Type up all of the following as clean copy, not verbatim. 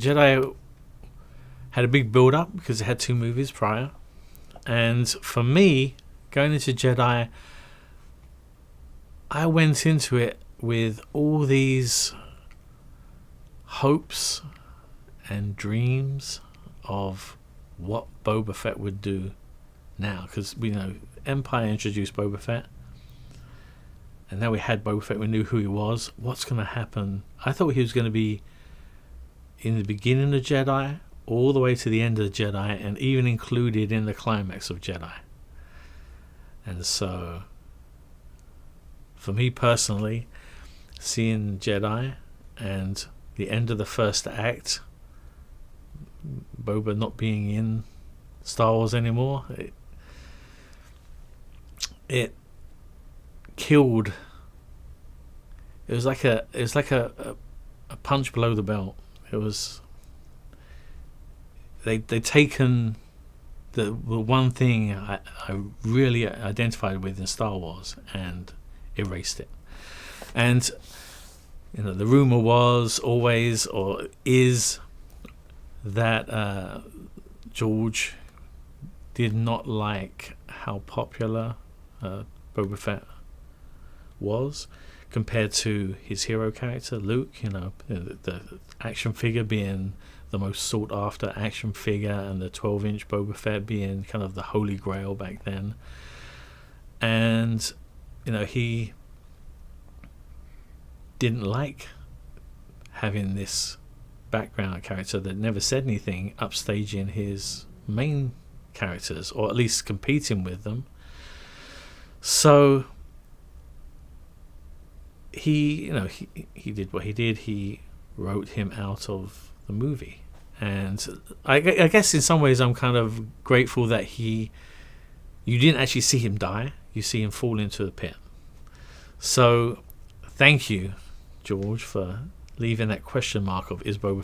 Jedi had a big build-up because it had 2 movies prior. And for me, going into Jedi, I went into it with all these hopes and dreams of what Boba Fett would do now. Because we know Empire introduced Boba Fett. And now we had Boba Fett, we knew who he was. What's going to happen? I thought he was going to be in the beginning of Jedi, all the way to the end of the Jedi, and even included in the climax of Jedi. And so, for me personally, seeing Jedi and the end of the first act, Boba not being in Star Wars anymore, it killed. It was like a punch below the belt. It was. They'd taken the one thing I really identified with in Star Wars and erased it. And the rumor was always, or is, that George did not like how popular Boba Fett was compared to his hero character Luke. The action figure being the most sought after action figure, and the 12-inch Boba Fett being kind of the holy grail back then. And he didn't like having this background character that never said anything upstaging his main characters, or at least competing with them. So he did what he did. He wrote him out of the movie. And I guess in some ways I'm kind of grateful that you didn't actually see him die. You see him fall into the pit. So thank you, George, for leaving that question mark of is Boba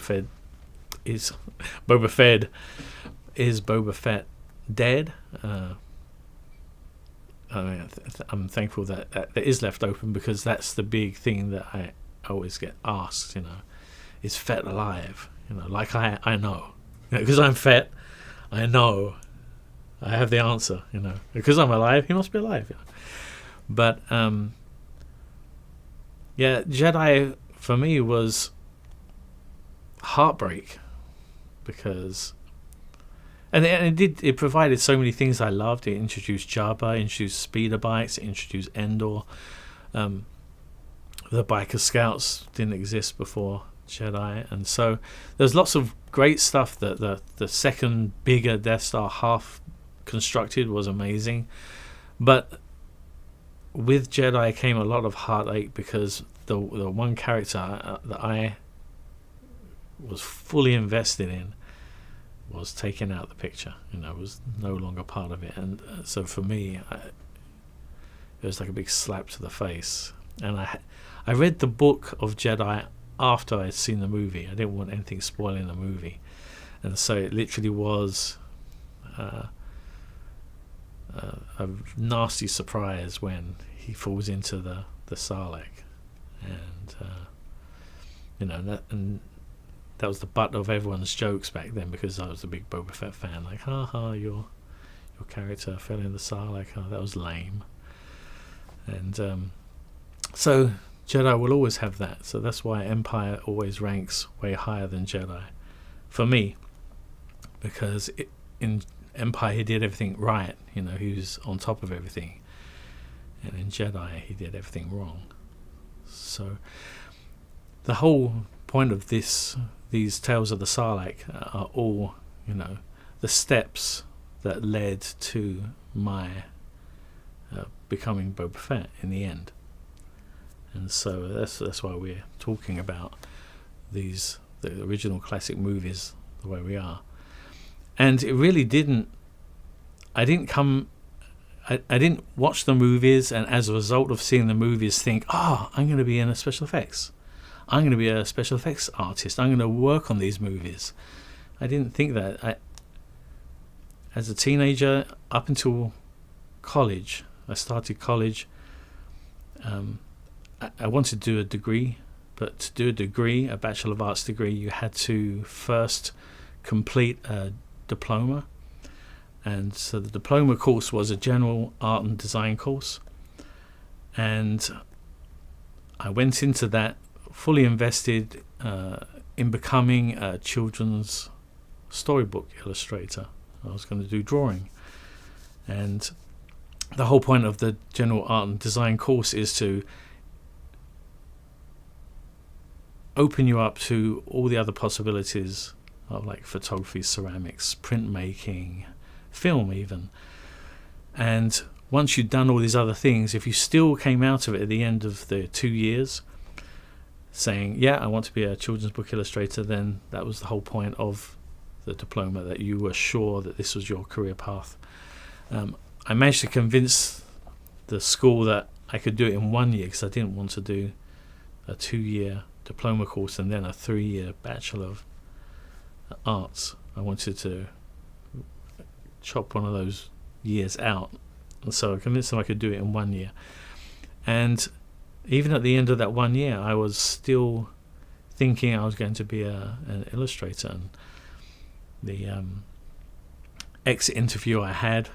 Fett dead? I'm thankful that is left open, because that's the big thing that I always get asked. Is Fett alive? Like I know, because I'm Fett. I know. I have the answer. Because I'm alive, he must be alive. But Jedi for me was heartbreak, because it provided so many things I loved. It introduced Jabba, introduced speeder bikes, it introduced Endor. The biker scouts didn't exist before Jedi, and so there's lots of great stuff. That the second bigger Death Star half constructed was amazing, but with Jedi came a lot of heartache, because the one character that I was fully invested in was taken out of the picture. Was no longer part of it, and so for me, it was like a big slap to the face. And I read the book of Jedi after I'd seen the movie. I didn't want anything spoiling the movie, and so it literally was a nasty surprise when he falls into the Sarlacc, and that was the butt of everyone's jokes back then, because I was a big Boba Fett fan. Like, haha, your character fell in the Sarlacc. Oh, that was lame. And so Jedi will always have that. So that's why Empire always ranks way higher than Jedi for me, because in Empire he did everything right. He was on top of everything, and in Jedi he did everything wrong. So the whole point of these Tales of the Sarlacc are all the steps that led to my becoming Boba Fett in the end. And so that's why we're talking about the original classic movies the way we are. And it really didn't. I didn't watch the movies, and as a result of seeing the movies, think, I'm going to be in a special effects. I'm going to be a special effects artist. I'm going to work on these movies. I didn't think that. As a teenager, up until college, I started college. I wanted to do a degree but to do a degree, a Bachelor of Arts degree, you had to first complete a diploma. And so the diploma course was a general art and design course. And I went into that fully invested in becoming a children's storybook illustrator. I was going to do drawing. And the whole point of the general art and design course is to open you up to all the other possibilities of like photography, ceramics, printmaking, film even. And once you'd done all these other things, if you still came out of it at the end of the 2 years saying, yeah, I want to be a children's book illustrator, then that was the whole point of the diploma, that you were sure that this was your career path. I managed to convince the school that I could do it in 1 year, because I didn't want to do a 2-year diploma course and then a 3-year Bachelor of Arts. I wanted to chop one of those years out, and so I convinced them I could do it in 1 year. And even at the end of that 1 year, I was still thinking I was going to be an illustrator. And the exit interview I had,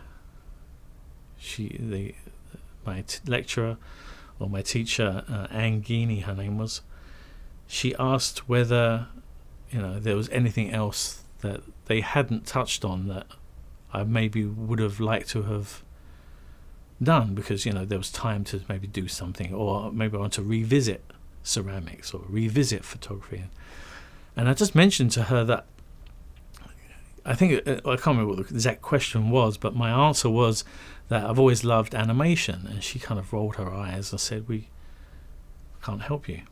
my lecturer, or my teacher, Anne Geeney, her name was, she asked whether there was anything else that they hadn't touched on that I maybe would have liked to have done, because there was time to maybe do something, or maybe I want to revisit ceramics or revisit photography. And I just mentioned to her that I can't remember what the exact question was, but my answer was that I've always loved animation. And she kind of rolled her eyes and said, we can't help you,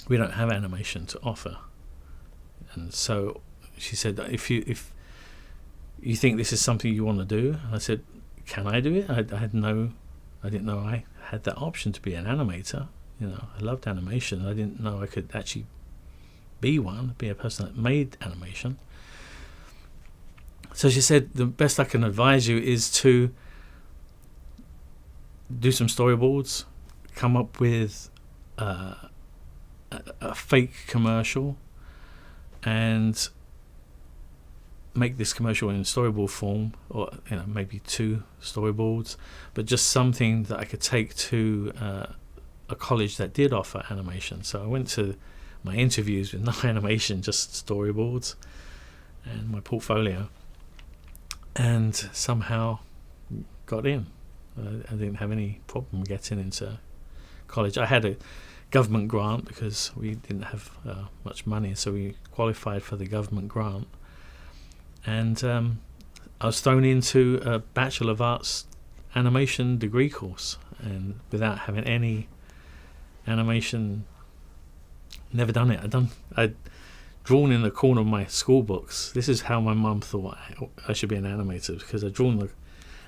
we don't have animation to offer. And so she said, if you think this is something you want to do, and I said, can I do it? I didn't know I had that option to be an animator. I loved animation. I didn't know I could actually be a person that made animation. So she said, the best I can advise you is to do some storyboards, come up with a fake commercial, and make this commercial in storyboard form, or maybe 2 storyboards, but just something that I could take to a college that did offer animation. So I went to my interviews with no animation, just storyboards and my portfolio, and somehow got in. I didn't have any problem getting into college. I had a government grant because we didn't have much money, so we qualified for the government grant. And I was thrown into a Bachelor of Arts animation degree course, and without having any animation, never done it. I'd drawn in the corner of my school books. This is how my mum thought I should be an animator, because I'd drawn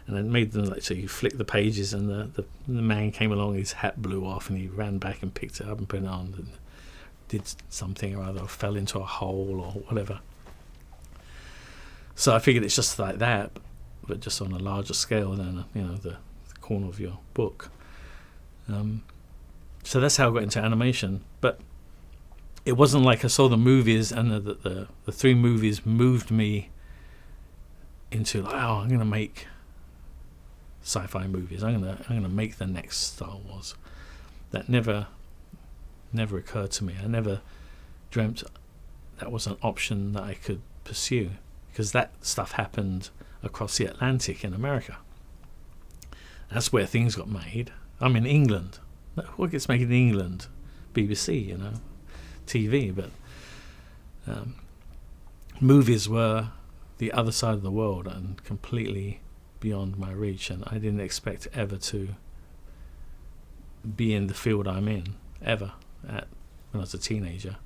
and I made them so you flick the pages, and the man came along, his hat blew off, and he ran back and picked it up and put it on and did something or other, or fell into a hole or whatever. So I figured it's just like that, but just on a larger scale than the corner of your book. So that's how I got into animation. But it wasn't like I saw the movies and the 3 movies moved me into I'm going to make sci-fi movies. I'm gonna make the next Star Wars. That never occurred to me. I never dreamt that was an option that I could pursue, because that stuff happened across the Atlantic in America. That's where things got made. I'm in England. What gets made in England? BBC, TV. But movies were the other side of the world and completely beyond my reach, and I didn't expect ever to be in the field I'm in, ever, when I was a teenager.